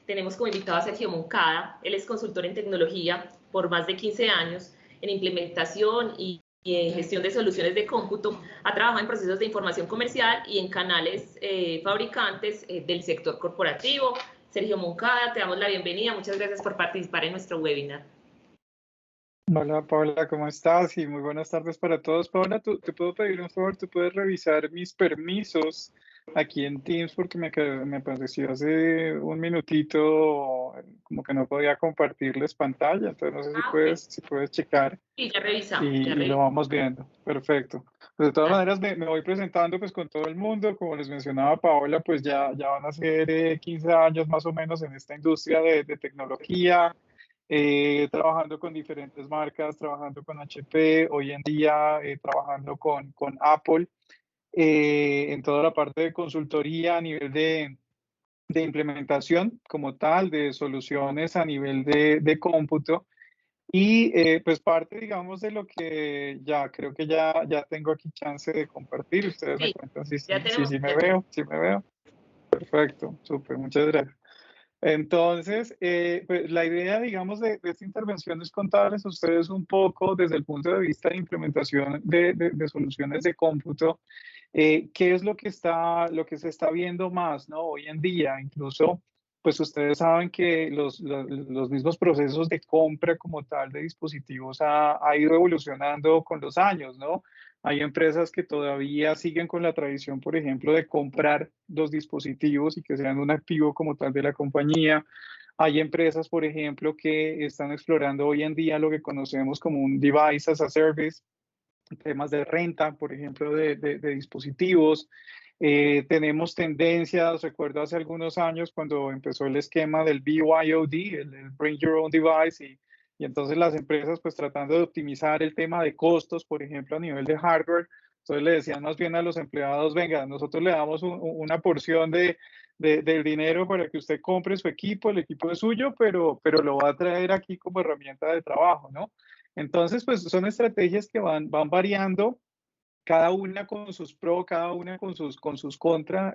tenemos como invitado a Sergio Moncada. Él es consultor en tecnología por más de 15 años en implementación y en gestión de soluciones de cómputo. Ha trabajado en procesos de información comercial y en canales fabricantes del sector corporativo. Sergio Moncada, te damos la bienvenida. Muchas gracias por participar en nuestro webinar. Hola Paula, ¿cómo estás? Y muy buenas tardes para todos. Paula, ¿te puedo pedir un favor? ¿Tú puedes revisar mis permisos aquí en Teams? Porque me pareció hace un minutito como que no podía compartirles pantalla. Entonces no sé Okay. si puedes checar Sí, ya revisamos. y lo vamos viendo. Perfecto. Pues de todas maneras me voy presentando pues con todo el mundo. Como les mencionaba Paola, pues ya van a ser 15 años más o menos en esta industria de tecnología. Trabajando con diferentes marcas, trabajando con HP, hoy en día trabajando con Apple, en toda la parte de consultoría a nivel de implementación como tal, de soluciones a nivel de cómputo. Y pues parte, digamos, de lo que ya creo que ya tengo aquí chance de compartir. Ustedes me Sí, cuentan ya tenemos. si me veo, si me veo. Perfecto, súper, muchas gracias. Entonces, pues la idea, digamos, de esta intervención es contarles a ustedes un poco desde el punto de vista de implementación de soluciones de cómputo, qué es lo que se está viendo más, ¿no? Hoy en día, incluso, pues ustedes saben que los mismos procesos de compra como tal de dispositivos ha ido evolucionando con los años, ¿no? Hay empresas que todavía siguen con la tradición, por ejemplo, de comprar los dispositivos y que sean un activo como tal de la compañía. Hay empresas, por ejemplo, que están explorando hoy en día lo que conocemos como un device as a service, temas de renta, por ejemplo, de dispositivos. Tenemos tendencias, recuerdo hace algunos años cuando empezó el esquema del BYOD, el Bring Your Own Device, y entonces las empresas pues tratando de optimizar el tema de costos, por ejemplo, a nivel de hardware. Entonces le decían más bien a los empleados, venga, nosotros le damos una porción del dinero para que usted compre su equipo, el equipo es suyo, pero lo va a traer aquí como herramienta de trabajo, ¿no? Entonces, pues son estrategias que van variando, cada una con sus pros, cada una con sus contra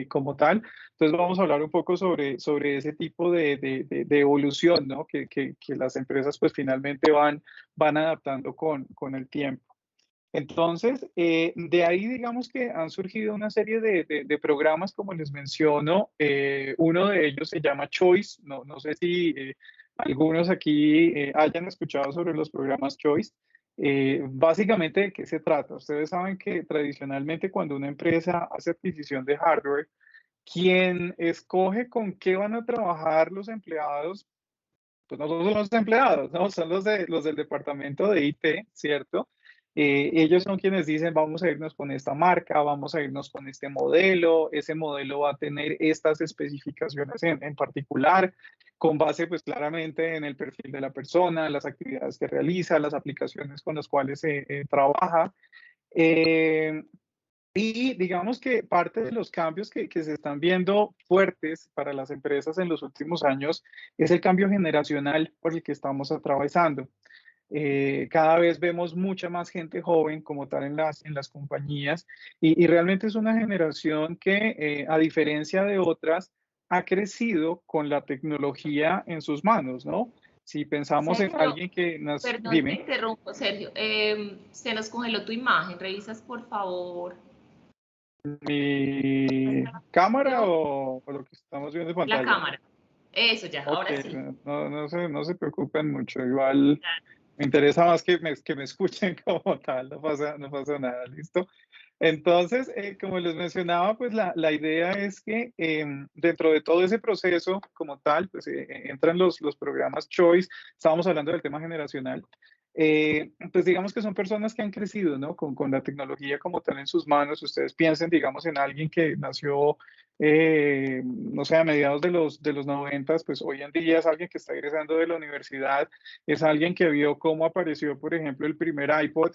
como tal. Entonces vamos a hablar un poco sobre ese tipo de evolución, ¿no? Que las empresas pues finalmente van adaptando con el tiempo. Entonces, de ahí digamos que han surgido una serie de programas, como les menciono. Uno de ellos se llama Choice. No sé si algunos aquí hayan escuchado sobre los programas Choice. Básicamente, ¿de qué se trata? Ustedes saben que tradicionalmente cuando una empresa hace adquisición de hardware, quien escoge con qué van a trabajar los empleados, pues no son los empleados, ¿no? Son los del departamento de IT, ¿cierto? Ellos son quienes dicen, vamos a irnos con esta marca, vamos a irnos con este modelo, ese modelo va a tener estas especificaciones en particular, con base pues claramente en el perfil de la persona, las actividades que realiza, las aplicaciones con las cuales trabaja. Eh, y digamos que parte de los cambios que se están viendo fuertes para las empresas en los últimos años es el cambio generacional por el que estamos atravesando. Cada vez vemos mucha más gente joven como tal en las compañías y realmente es una generación que, a diferencia de otras, ha crecido con la tecnología en sus manos, ¿no? Si pensamos en Sergio, alguien que nació, perdón, te dime. interrumpo, Sergio. Se nos congeló tu imagen. ¿Revisas, por favor? ¿Mi ¿Nuestra cámara presentación? o lo que estamos viendo en La pantalla? cámara. Eso ya, Ok, ahora sí. no se preocupen mucho. Igual me interesa más que me escuchen como tal, no pasa nada, ¿listo? Entonces, como les mencionaba, pues la idea es que dentro de todo ese proceso como tal, pues entran los programas Choice. Estábamos hablando del tema generacional. Pues digamos que son personas que han crecido, ¿no? Con la tecnología como tal en sus manos. Ustedes piensen, digamos, en alguien que nació, no sé, a mediados de los 90, pues hoy en día es alguien que está egresando de la universidad, es alguien que vio cómo apareció, por ejemplo, el primer iPod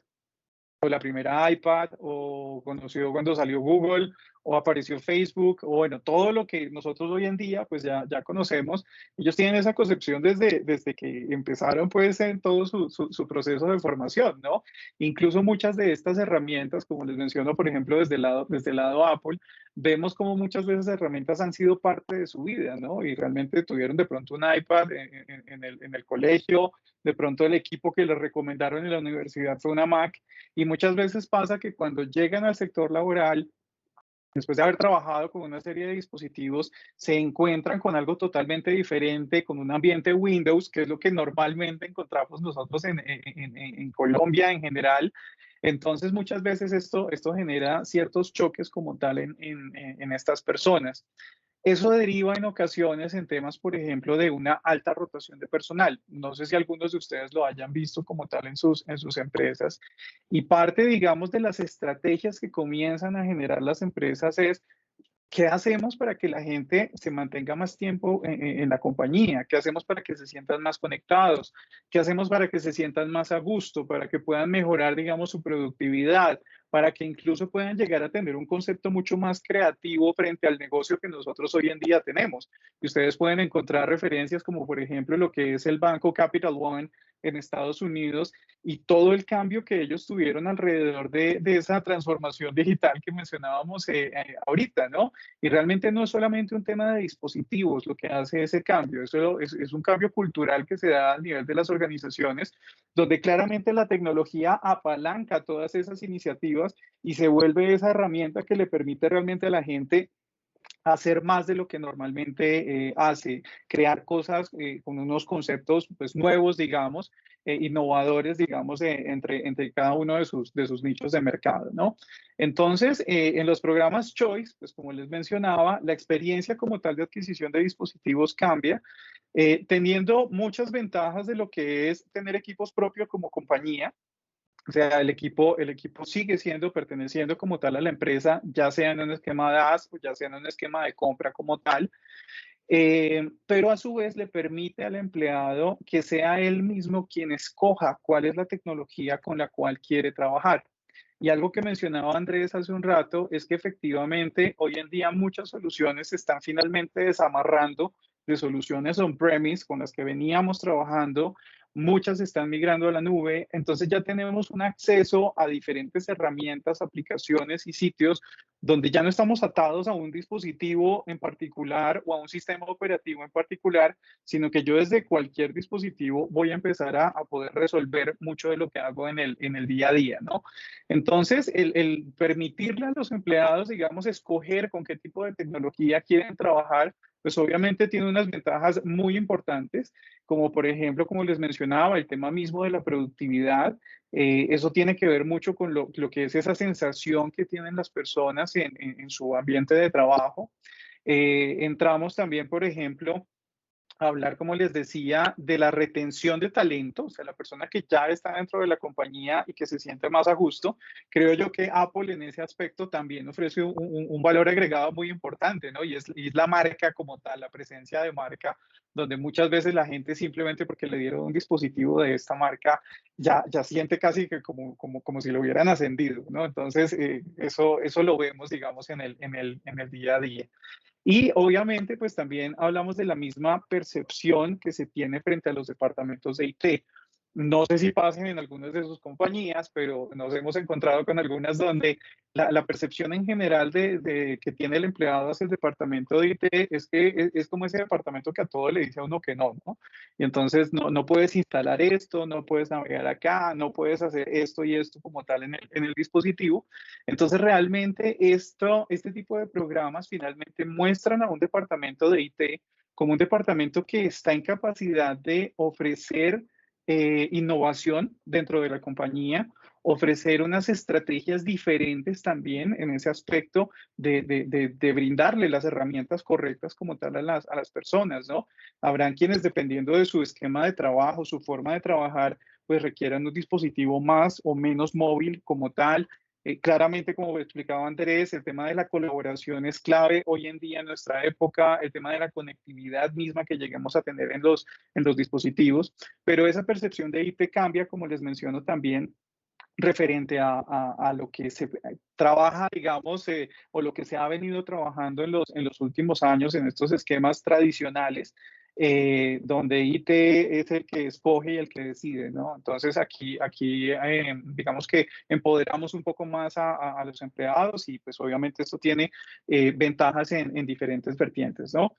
o la primera iPad, o conoció cuando salió Google, o apareció Facebook, o bueno, todo lo que nosotros hoy en día pues ya conocemos. Ellos tienen esa concepción desde que empezaron pues en todo su proceso de formación, ¿no? Incluso muchas de estas herramientas, como les menciono, por ejemplo, desde el lado Apple, vemos como muchas veces herramientas han sido parte de su vida, ¿no? Y realmente tuvieron de pronto un iPad en el colegio, de pronto el equipo que les recomendaron en la universidad fue una Mac, y muchas veces pasa que cuando llegan al sector laboral, después de haber trabajado con una serie de dispositivos, se encuentran con algo totalmente diferente, con un ambiente Windows, que es lo que normalmente encontramos nosotros en Colombia en general. Entonces, muchas veces esto genera ciertos choques como tal en estas personas. Eso deriva en ocasiones en temas, por ejemplo, de una alta rotación de personal. No sé si algunos de ustedes lo hayan visto como tal en sus empresas. Y parte, digamos, de las estrategias que comienzan a generar las empresas es: ¿qué hacemos para que la gente se mantenga más tiempo en la compañía? ¿Qué hacemos para que se sientan más conectados? ¿Qué hacemos para que se sientan más a gusto? Para que puedan mejorar, digamos, su productividad, para que incluso puedan llegar a tener un concepto mucho más creativo frente al negocio que nosotros hoy en día tenemos. Y ustedes pueden encontrar referencias como, por ejemplo, lo que es el banco Capital One en Estados Unidos y todo el cambio que ellos tuvieron alrededor de esa transformación digital que mencionábamos ahorita, ¿no? Y realmente no es solamente un tema de dispositivos lo que hace ese cambio, eso es un cambio cultural que se da a nivel de las organizaciones, donde claramente la tecnología apalanca todas esas iniciativas y se vuelve esa herramienta que le permite realmente a la gente hacer más de lo que normalmente hace, crear cosas con unos conceptos pues, nuevos, digamos, innovadores, digamos, entre cada uno de sus nichos de mercado, ¿no? Entonces, en los programas Choice, pues como les mencionaba, la experiencia como tal de adquisición de dispositivos cambia, teniendo muchas ventajas de lo que es tener equipos propios como compañía. O sea, el equipo sigue siendo, perteneciendo como tal a la empresa, ya sea en un esquema de AS o ya sea en un esquema de compra como tal, pero a su vez le permite al empleado que sea él mismo quien escoja cuál es la tecnología con la cual quiere trabajar. Y algo que mencionaba Andrés hace un rato es que efectivamente hoy en día muchas soluciones se están finalmente desamarrando de soluciones on-premise con las que veníamos trabajando. Muchas están migrando a la nube, entonces ya tenemos un acceso a diferentes herramientas, aplicaciones y sitios donde ya no estamos atados a un dispositivo en particular o a un sistema operativo en particular, sino que yo desde cualquier dispositivo voy a empezar a poder resolver mucho de lo que hago en el día a día, ¿no? Entonces, el permitirle a los empleados, digamos, escoger con qué tipo de tecnología quieren trabajar, pues obviamente tiene unas ventajas muy importantes, como por ejemplo, como les mencionaba, el tema mismo de la productividad. Eso tiene que ver mucho con lo que es esa sensación que tienen las personas en su ambiente de trabajo. Entramos también, por ejemplo, hablar, como les decía, de la retención de talento, o sea, la persona que ya está dentro de la compañía y que se siente más a gusto. Creo yo que Apple en ese aspecto también ofrece un valor agregado muy importante, ¿no? Y es la marca como tal, la presencia de marca, donde muchas veces la gente simplemente porque le dieron un dispositivo de esta marca ya siente casi que como si lo hubieran ascendido, ¿no? Entonces, eso lo vemos, digamos, en el día a día. Y obviamente, pues también hablamos de la misma percepción que se tiene frente a los departamentos de IT. No sé si pasen en algunas de sus compañías, pero nos hemos encontrado con algunas donde la percepción en general que tiene el empleado hacia el departamento de IT es que es como ese departamento que a todo le dice a uno que no, ¿no? Y entonces no puedes instalar esto, no puedes navegar acá, no puedes hacer esto y esto como tal en el dispositivo. Entonces, realmente este tipo de programas finalmente muestran a un departamento de IT como un departamento que está en capacidad de ofrecer innovación dentro de la compañía, ofrecer unas estrategias diferentes también en ese aspecto de brindarle las herramientas correctas como tal a las personas, ¿no? Habrán quienes, dependiendo de su esquema de trabajo, su forma de trabajar, pues requieran un dispositivo más o menos móvil como tal. Claramente, como explicaba Andrés, el tema de la colaboración es clave hoy en día en nuestra época, el tema de la conectividad misma que lleguemos a tener en los dispositivos, pero esa percepción de IP cambia, como les menciono también, referente a lo que se trabaja, digamos, o lo que se ha venido trabajando en los últimos años en estos esquemas tradicionales, donde IT es el que escoge y el que decide, ¿no? Entonces aquí digamos que empoderamos un poco más a los empleados y pues obviamente esto tiene ventajas en diferentes vertientes, ¿no?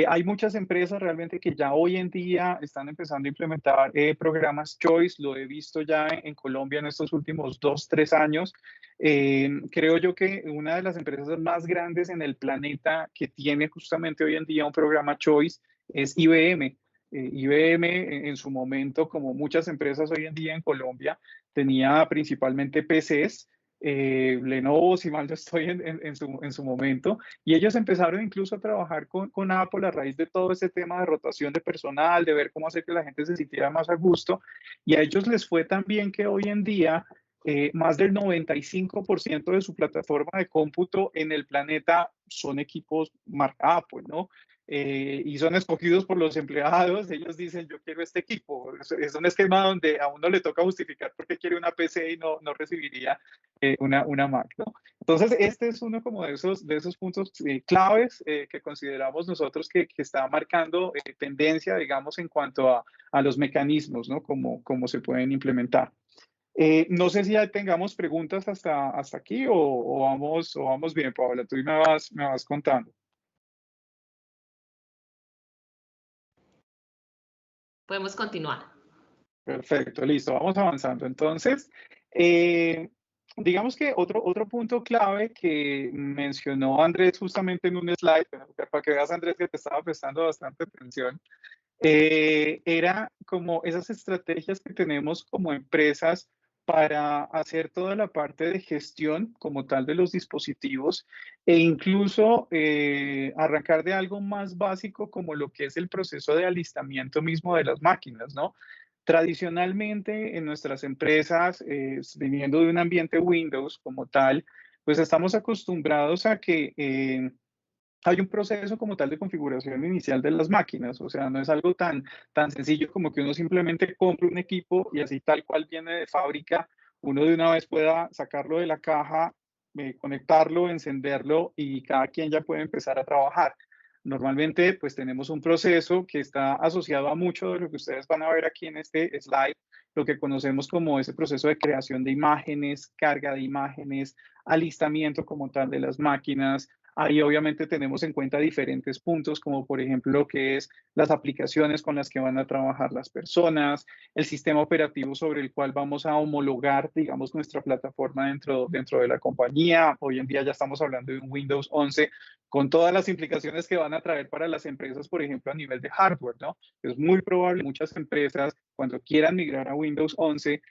Hay muchas empresas realmente que ya hoy en día están empezando a implementar programas Choice, lo he visto ya en Colombia en estos últimos 2, 3 años. Creo yo que una de las empresas más grandes en el planeta que tiene justamente hoy en día un programa Choice es IBM. IBM en su momento, como muchas empresas hoy en día en Colombia, tenía principalmente PCs, Lenovo, si mal no estoy en su momento, y ellos empezaron incluso a trabajar con Apple a raíz de todo ese tema de rotación de personal, de ver cómo hacer que la gente se sintiera más a gusto, y a ellos les fue tan bien que hoy en día más del 95% de su plataforma de cómputo en el planeta son equipos marca Apple, ¿no? Y son escogidos por los empleados, ellos dicen, yo quiero este equipo. Es un esquema donde a uno le toca justificar por qué quiere una PC y no recibiría una Mac, ¿no? Entonces, este es uno como de esos puntos claves que consideramos nosotros que está marcando tendencia, digamos, en cuanto a los mecanismos, ¿no? Cómo se pueden implementar. No sé si ya tengamos preguntas hasta aquí o vamos bien, Paola. Tú me vas contando. Podemos continuar. Perfecto, listo, vamos avanzando. Entonces, digamos que otro punto clave que mencionó Andrés justamente en un slide, para que veas, Andrés, que te estaba prestando bastante atención, era como esas estrategias que tenemos como empresas para hacer toda la parte de gestión como tal de los dispositivos e incluso arrancar de algo más básico como lo que es el proceso de alistamiento mismo de las máquinas, ¿no? Tradicionalmente en nuestras empresas, viniendo de un ambiente Windows como tal, pues estamos acostumbrados a que hay un proceso como tal de configuración inicial de las máquinas, o sea, no es algo tan sencillo como que uno simplemente compre un equipo y así tal cual viene de fábrica, uno de una vez pueda sacarlo de la caja, conectarlo, encenderlo y cada quien ya puede empezar a trabajar. Normalmente, pues tenemos un proceso que está asociado a mucho de lo que ustedes van a ver aquí en este slide, lo que conocemos como ese proceso de creación de imágenes, carga de imágenes, alistamiento como tal de las máquinas. Ahí obviamente tenemos en cuenta diferentes puntos, como por ejemplo lo que es las aplicaciones con las que van a trabajar las personas, el sistema operativo sobre el cual vamos a homologar, digamos, nuestra plataforma dentro de la compañía. Hoy en día ya estamos hablando de un Windows 11 con todas las implicaciones que van a traer para las empresas, por ejemplo, a nivel de hardware, ¿no? Es muy probable que muchas empresas, cuando quieran migrar a Windows 11,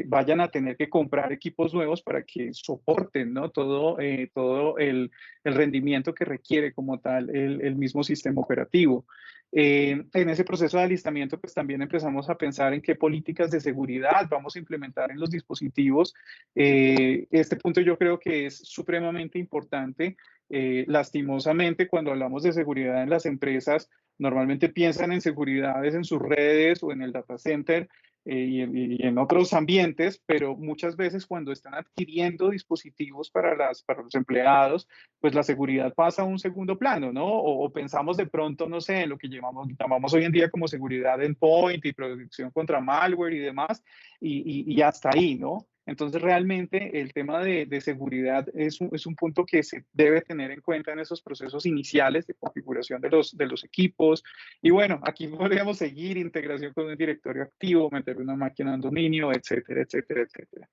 vayan a tener que comprar equipos nuevos para que soporten, ¿no? Todo el rendimiento que requiere como tal el mismo sistema operativo. En ese proceso de alistamiento, pues también empezamos a pensar en qué políticas de seguridad vamos a implementar en los dispositivos. Este punto yo creo que es supremamente importante. Lastimosamente, cuando hablamos de seguridad en las empresas, normalmente piensan en seguridades en sus redes o en el data center, y en otros ambientes, pero muchas veces cuando están adquiriendo dispositivos para los empleados, pues la seguridad pasa a un segundo plano, ¿no? O pensamos de pronto, no sé, en lo que llamamos hoy en día como seguridad endpoint y protección contra malware y demás, y hasta ahí, ¿no? Entonces, realmente el tema de seguridad es un punto que se debe tener en cuenta en esos procesos iniciales de configuración de los equipos. Y bueno, aquí podríamos seguir integración con un directorio activo, meter una máquina en dominio, etcétera, etcétera, etcétera.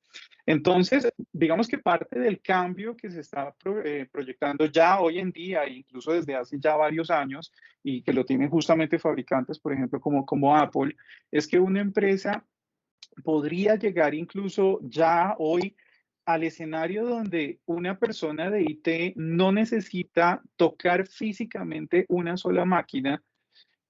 Entonces, digamos que parte del cambio que se está proyectando ya hoy en día, e incluso desde hace ya varios años, y que lo tienen justamente fabricantes, por ejemplo, como Apple, es que una empresa podría llegar incluso ya hoy al escenario donde una persona de IT no necesita tocar físicamente una sola máquina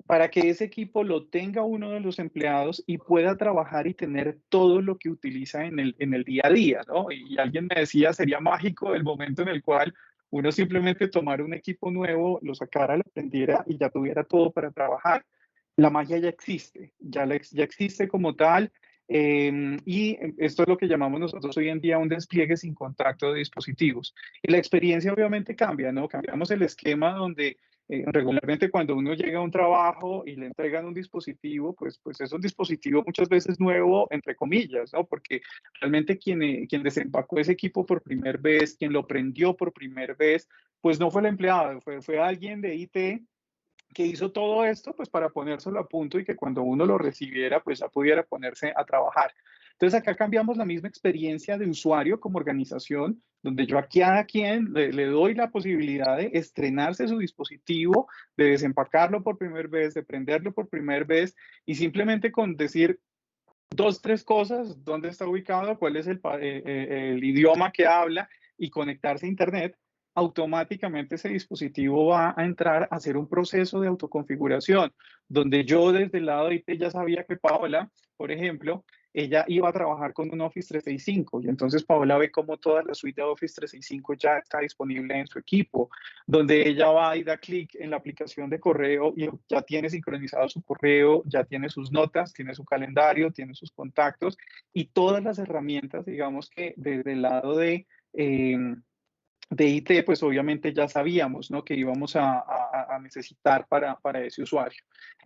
para que ese equipo lo tenga uno de los empleados y pueda trabajar y tener todo lo que utiliza en el día a día, ¿no? Y alguien me decía, sería mágico el momento en el cual uno simplemente tomara un equipo nuevo, lo sacara, lo prendiera y ya tuviera todo para trabajar. La magia ya existe, ya existe como tal. Y esto es lo que llamamos nosotros hoy en día un despliegue sin contacto de dispositivos. Y la experiencia obviamente cambia, ¿no? Cambiamos el esquema donde regularmente cuando uno llega a un trabajo y le entregan un dispositivo, pues es un dispositivo muchas veces nuevo, entre comillas, ¿no? Porque realmente quien desempacó ese equipo por primera vez, quien lo prendió por primera vez, pues no fue el empleado, fue alguien de IT que hizo todo esto pues para ponérselo a punto y que cuando uno lo recibiera pues ya pudiera ponerse a trabajar. Entonces acá cambiamos la misma experiencia de usuario como organización, donde yo a cada quien le doy la posibilidad de estrenarse su dispositivo, de desempacarlo por primera vez, de prenderlo por primera vez y simplemente con decir dos, tres cosas, dónde está ubicado, cuál es el idioma que habla y conectarse a Internet, automáticamente ese dispositivo va a entrar a hacer un proceso de autoconfiguración, donde yo desde el lado de IT ya sabía que Paola, por ejemplo, ella iba a trabajar con un Office 365 y entonces Paola ve cómo toda la suite de Office 365 ya está disponible en su equipo, donde ella va y da clic en la aplicación de correo y ya tiene sincronizado su correo, ya tiene sus notas, tiene su calendario, tiene sus contactos y todas las herramientas, digamos que desde el lado de IT, pues obviamente ya sabíamos, ¿no? Que íbamos a necesitar para ese usuario.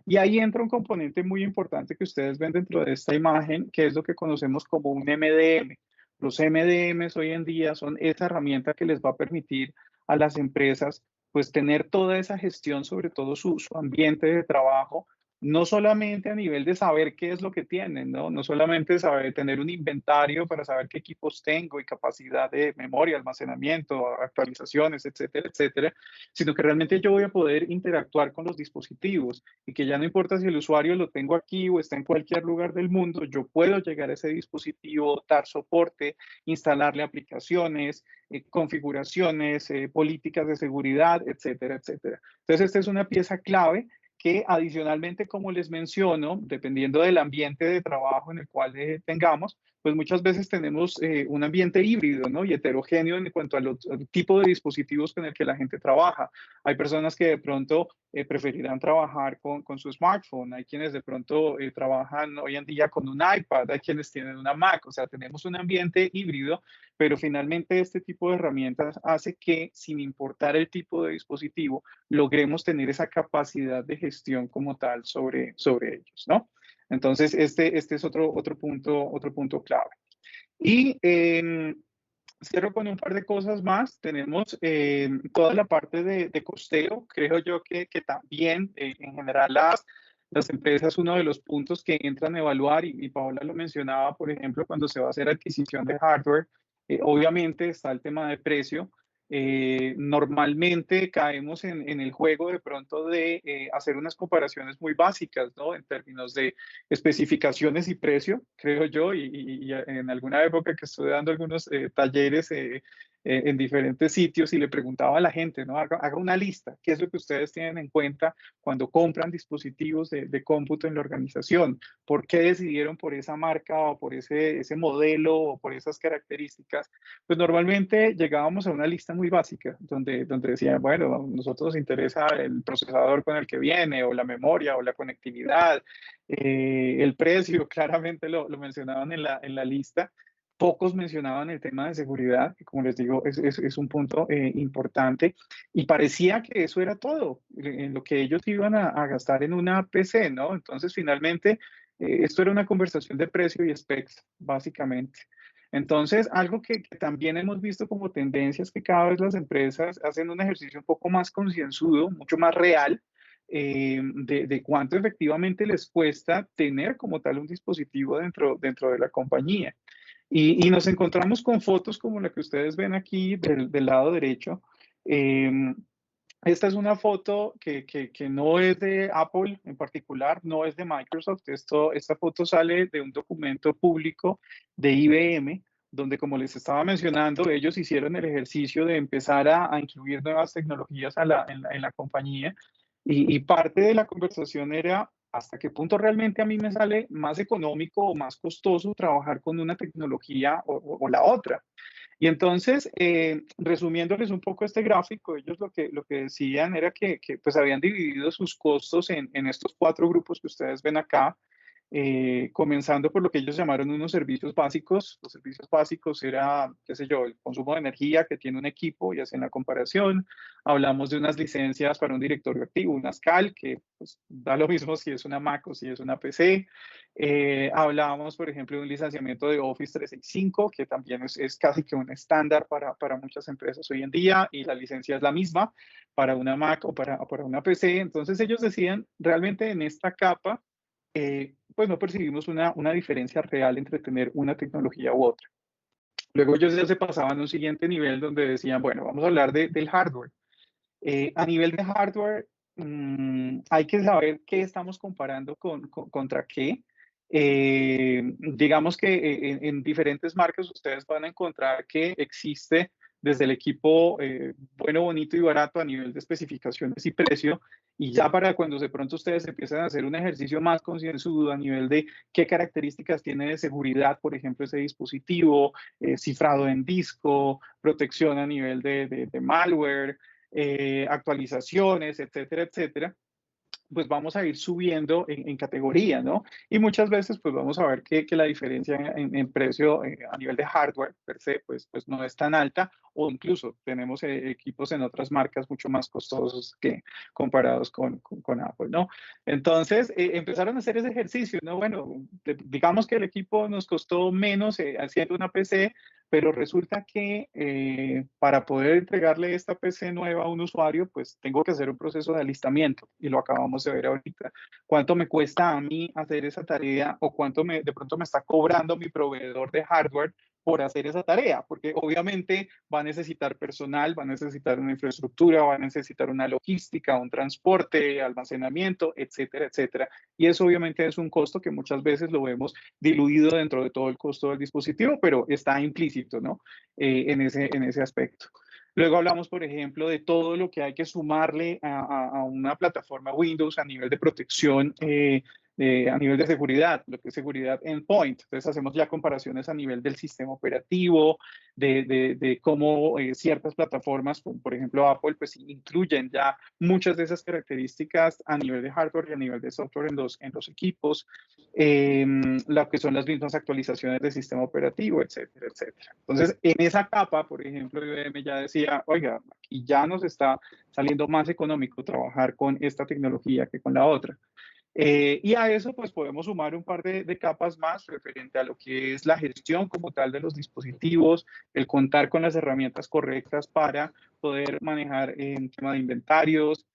Y ahí entra un componente muy importante que ustedes ven dentro de esta imagen, que es lo que conocemos como un MDM. Los MDMs hoy en día son esa herramienta que les va a permitir a las empresas pues tener toda esa gestión, sobre todo su ambiente de trabajo, no solamente a nivel de saber qué es lo que tienen, ¿no? No solamente saber tener un inventario para saber qué equipos tengo y capacidad de memoria, almacenamiento, actualizaciones, etcétera, etcétera, sino que realmente yo voy a poder interactuar con los dispositivos y que ya no importa si el usuario lo tengo aquí o está en cualquier lugar del mundo, yo puedo llegar a ese dispositivo, dar soporte, instalarle aplicaciones, configuraciones, políticas de seguridad, etcétera, etcétera. Entonces, esta es una pieza clave que adicionalmente, como les menciono, dependiendo del ambiente de trabajo en el cual tengamos, pues muchas veces tenemos un ambiente híbrido, ¿no? Y heterogéneo en cuanto al tipo de dispositivos con el que la gente trabaja. Hay personas que de pronto preferirán trabajar con su smartphone, hay quienes de pronto trabajan hoy en día con un iPad, hay quienes tienen una Mac, o sea, tenemos un ambiente híbrido, pero finalmente este tipo de herramientas hace que, sin importar el tipo de dispositivo, logremos tener esa capacidad de gestión como tal sobre ellos, ¿no? Entonces, este es otro punto clave. Y cierro con un par de cosas más. Tenemos toda la parte de costeo. Creo yo que también, en general, las empresas, uno de los puntos que entran a evaluar, y Paola lo mencionaba, por ejemplo, cuando se va a hacer adquisición de hardware, obviamente está el tema de precio. Normalmente caemos en el juego de pronto de hacer unas comparaciones muy básicas, ¿no? En términos de especificaciones y precio, creo yo, y en alguna época que estuve dando algunos talleres en diferentes sitios y le preguntaba a la gente, ¿no? Haga una lista, ¿qué es lo que ustedes tienen en cuenta cuando compran dispositivos de cómputo en la organización? ¿Por qué decidieron por esa marca o por ese modelo o por esas características? Pues normalmente llegábamos a una lista muy básica, donde decían, bueno, a nosotros nos interesa el procesador con el que viene, o la memoria, o la conectividad, el precio, claramente lo mencionaban en la lista. Pocos mencionaban el tema de seguridad, que como les digo, es un punto importante. Y parecía que eso era todo, en lo que ellos iban a gastar en una PC, ¿no? Entonces, finalmente, esto era una conversación de precio y specs, básicamente. Entonces, algo que también hemos visto como tendencia es que cada vez las empresas hacen un ejercicio un poco más concienzudo, mucho más real, de cuánto efectivamente les cuesta tener como tal un dispositivo dentro de la compañía. Y nos encontramos con fotos como la que ustedes ven aquí del lado derecho. Eh, Esta es una foto que no es de Apple en particular, no es de Microsoft. Esta foto sale de un documento público de IBM, donde, como les estaba mencionando, ellos hicieron el ejercicio de empezar a incluir nuevas tecnologías en la compañía. Y parte de la conversación era hasta qué punto realmente a mí me sale más económico o más costoso trabajar con una tecnología o la otra. Y entonces, resumiéndoles un poco este gráfico, ellos lo que decían era que pues habían dividido sus costos en estos cuatro grupos que ustedes ven acá. comenzando por lo que ellos llamaron unos servicios básicos. Los servicios básicos era, qué sé yo, el consumo de energía que tiene un equipo y hacen la comparación. Hablamos de unas licencias para un directorio activo, unas CAL, que pues, da lo mismo si es una Mac o si es una PC. Hablábamos, por ejemplo, de un licenciamiento de Office 365, que también es casi que un estándar para muchas empresas hoy en día, y la licencia es la misma para una Mac o para una PC. Entonces ellos decían, realmente en esta capa, pues no percibimos una diferencia real entre tener una tecnología u otra. Luego ellos ya se pasaban a un siguiente nivel donde decían, bueno, vamos a hablar del hardware. A nivel de hardware, hay que saber qué estamos comparando contra qué. Digamos que en diferentes marcas ustedes van a encontrar que existe desde el equipo bueno, bonito y barato a nivel de especificaciones y precio, y ya para cuando de pronto ustedes empiezan a hacer un ejercicio más concienzudo a nivel de qué características tiene de seguridad, por ejemplo, ese dispositivo, cifrado en disco, protección a nivel de malware, actualizaciones, etcétera, etcétera, pues vamos a ir subiendo en categoría, ¿no? Y muchas veces pues vamos a ver que la diferencia en precio a nivel de hardware per se pues no es tan alta, o incluso tenemos equipos en otras marcas mucho más costosos que comparados con Apple, ¿no? Entonces empezaron a hacer ese ejercicio, ¿no? Bueno, digamos que el equipo nos costó menos haciendo una PC, pero resulta que para poder entregarle esta PC nueva a un usuario, pues tengo que hacer un proceso de alistamiento, y lo acabamos de ver ahorita. ¿Cuánto me cuesta a mí hacer esa tarea, o cuánto de pronto me está cobrando mi proveedor de hardware por hacer esa tarea? Porque obviamente va a necesitar personal, va a necesitar una infraestructura, va a necesitar una logística, un transporte, almacenamiento, etcétera, etcétera. Y eso obviamente es un costo que muchas veces lo vemos diluido dentro de todo el costo del dispositivo, pero está implícito, ¿no? En ese aspecto. Luego hablamos, por ejemplo, de todo lo que hay que sumarle a una plataforma Windows a nivel de protección, a nivel de seguridad, lo que es seguridad endpoint. Entonces hacemos ya comparaciones a nivel del sistema operativo, de cómo ciertas plataformas, como por ejemplo Apple, pues incluyen ya muchas de esas características a nivel de hardware y a nivel de software en los equipos, lo que son las mismas actualizaciones del sistema operativo, etcétera, etcétera. Entonces, en esa capa, por ejemplo, IBM ya decía, oiga, aquí ya nos está saliendo más económico trabajar con esta tecnología que con la otra. Y a eso pues podemos sumar un par de capas más referente a lo que es la gestión como tal de los dispositivos, el contar con las herramientas correctas para poder manejar en tema de inventarios.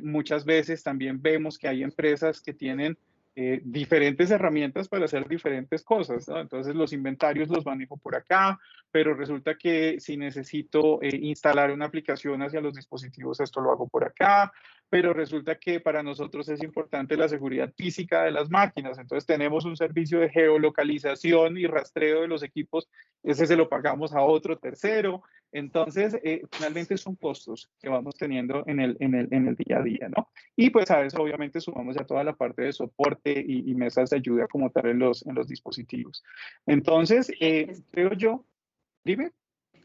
Muchas veces también vemos que hay empresas que tienen diferentes herramientas para hacer diferentes cosas, ¿no? Entonces los inventarios los manejo por acá, pero resulta que si necesito instalar una aplicación hacia los dispositivos, esto lo hago por acá, pero resulta que para nosotros es importante la seguridad física de las máquinas, entonces tenemos un servicio de geolocalización y rastreo de los equipos, ese se lo pagamos a otro tercero. Entonces finalmente son costos que vamos teniendo en el día a día, ¿no? Y pues a eso obviamente sumamos ya toda la parte de soporte y mesas de ayuda como tal en los dispositivos. Entonces, creo yo, dime.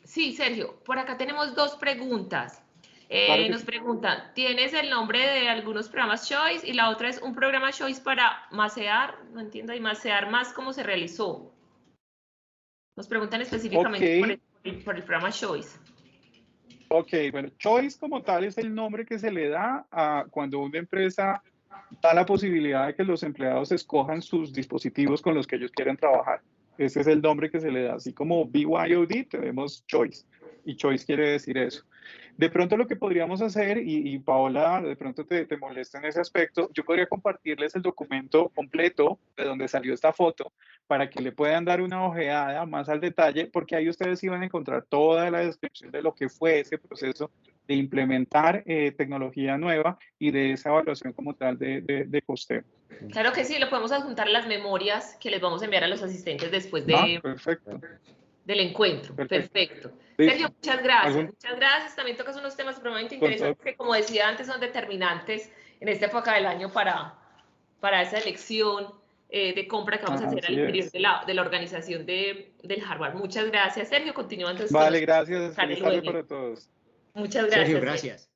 Sí, Sergio, por acá tenemos dos preguntas. Claro que Nos sí. preguntan, ¿tienes el nombre de algunos programas Choice? Y la otra es un programa Choice para macear, no entiendo, y macear más cómo se realizó. Nos preguntan Ok, específicamente por el programa Choice. ok, bueno, Choice como tal es el nombre que se le da a cuando una empresa da la posibilidad de que los empleados escojan sus dispositivos con los que ellos quieren trabajar. Ese es el nombre que se le da. Así como BYOD, tenemos Choice. Y Choice quiere decir eso. De pronto lo que podríamos hacer, y Paola, de pronto te molesta en ese aspecto, yo podría compartirles el documento completo de donde salió esta foto para que le puedan dar una ojeada más al detalle, porque ahí ustedes iban a encontrar toda la descripción de lo que fue ese proceso de implementar tecnología nueva y de esa evaluación como tal de costeo. Claro que sí, lo podemos adjuntar a las memorias que les vamos a enviar a los asistentes después Ah, perfecto, del encuentro. perfecto. Perfecto. Sergio, Listo. muchas gracias. ¿Algún Muchas gracias. También tocas unos temas supremamente con todo? interesantes que, como decía antes, son determinantes en esta época del año para esa elección de compra que vamos a hacer al Así interior es. de la organización del hardware. Muchas gracias, Sergio. Continúa entonces con Vale, nosotros. gracias. Sale Feliz tarde luego. para todos. Muchas Sergio, gracias. gracias.